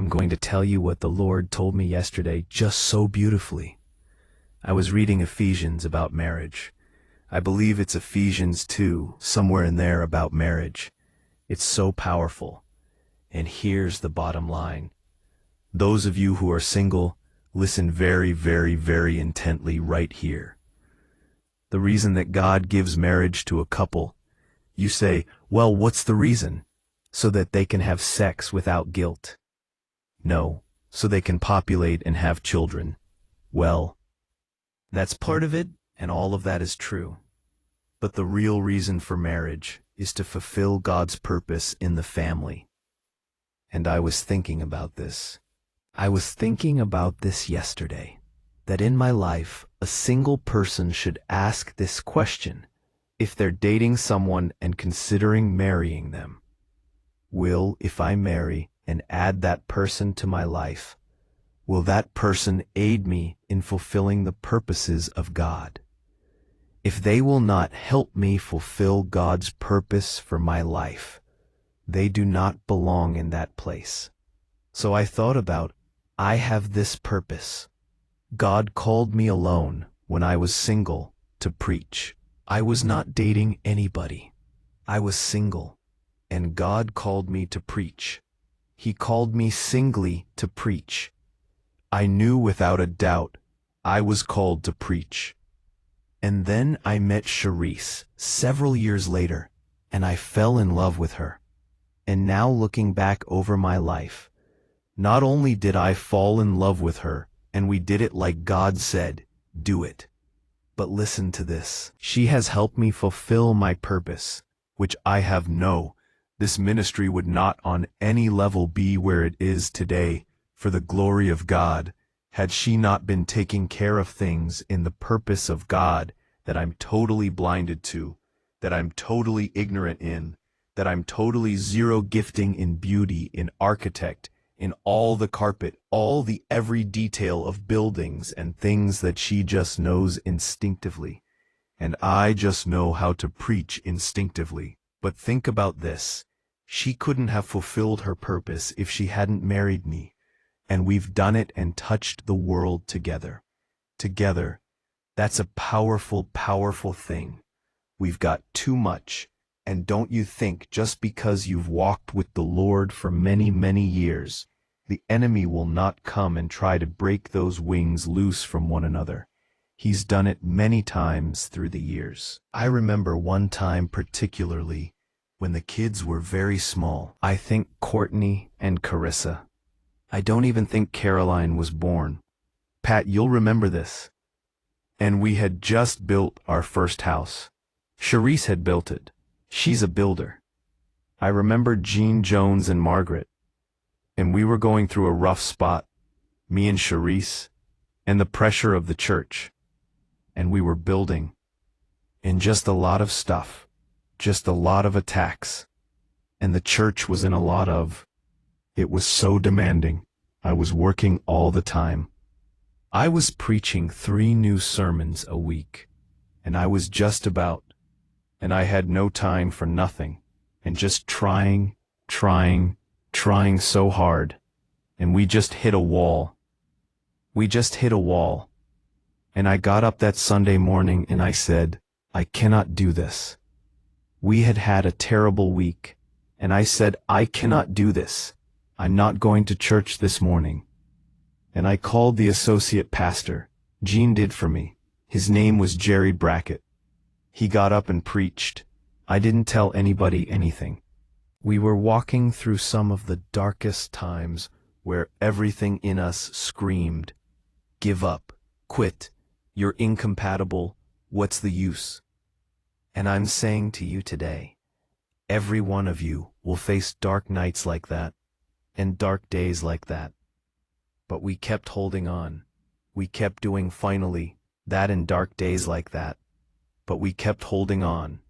I'm going to tell you what the Lord told me yesterday just so beautifully. I was reading Ephesians about marriage. I believe it's Ephesians 2, somewhere in there about marriage. It's so powerful. And here's the bottom line. Those of you who are single, listen very, very, very intently right here. The reason that God gives marriage to a couple, you say, well, what's the reason? So that they can have sex without guilt. No, so they can populate and have children. Well, that's part of it, and all of that is true. But the real reason for marriage is to fulfill God's purpose in the family. And I was thinking about this. I was thinking about this yesterday, that in my life, a single person should ask this question if they're dating someone and considering marrying them. Will, if I marry and add that person to my life, will that person aid me in fulfilling the purposes of God? If they will not help me fulfill God's purpose for my life, they do not belong in that place. So I thought about, I have this purpose. God called me alone when I was single to preach. I was not dating anybody. I was single, and God called me to preach. He called me singly to preach. I knew without a doubt I was called to preach. And then I met Charisse several years later, and I fell in love with her. And now looking back over my life, not only did I fall in love with her, and we did it like God said, do it. But listen to this. She has helped me fulfill my purpose, which I have this ministry would not on any level be where it is today for the glory of God, had she not been taking care of things in the purpose of God that I'm totally blinded to, that I'm totally ignorant in, that I'm totally zero gifting in beauty, in architect, in all the carpet, all the every detail of buildings and things that she just knows instinctively. And I just know how to preach instinctively. But think about this. She couldn't have fulfilled her purpose if she hadn't married me. And we've done it and touched the world together. Together. That's a powerful, powerful thing. We've got too much. And don't you think just because you've walked with the Lord for many, many years, the enemy will not come and try to break those wings loose from one another? He's done it many times through the years. I remember one time particularly when the kids were very small. I think Courtney and Carissa. I don't even think Caroline was born. Pat, you'll remember this. And we had just built our first house. Charisse had built it. She's a builder. I remember Jean Jones and Margaret. And we were going through a rough spot, me and Charisse, and the pressure of the church. And we were building. And just a lot of stuff. Just a lot of attacks. And the church was in a lot of... It was so demanding. I was working all the time. I was preaching 3 new sermons a week. And I was just about... And I had no time for nothing. And just trying so hard. And we just hit a wall. And I got up that Sunday morning and I said, I cannot do this. We had had a terrible week. And I said, I cannot do this. I'm not going to church this morning. And I called the associate pastor. Jean did for me. His name was Jerry Brackett. He got up and preached. I didn't tell anybody anything. We were walking through some of the darkest times where everything in us screamed, give up, quit, you're incompatible, what's the use? And I'm saying to you today, every one of you will face dark nights like that, and dark days like that. But we kept holding on. We kept doing finally that in dark days like that. But we kept holding on.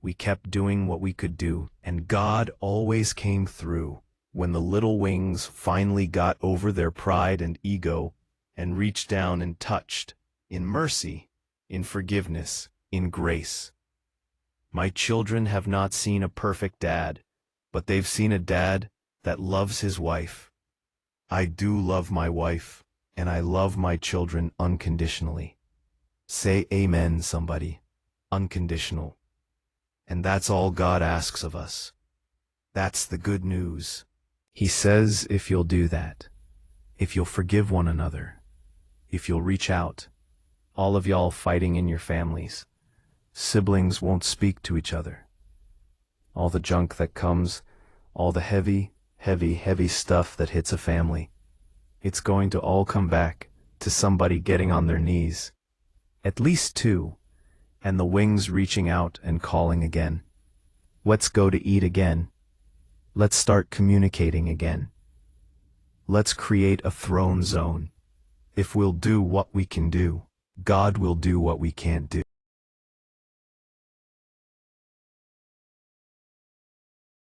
We kept doing what we could do, and God always came through when the little wings finally got over their pride and ego and reached down and touched, in mercy, in forgiveness, in grace. My children have not seen a perfect dad, but they've seen a dad that loves his wife, I do love my wife, and I love my children unconditionally. Say amen, somebody. Unconditional. And that's all God asks of us. That's the good news. He says if you'll do that, if you'll forgive one another, if you'll reach out, all of y'all fighting in your families, siblings won't speak to each other. All the junk that comes, all the heavy, heavy stuff that hits a family, it's going to all come back to somebody getting on their knees. At least two, and the wings reaching out and calling again. Let's go to eat again. Let's start communicating again. Let's create a throne zone. If we'll do what we can do, God will do what we can't do.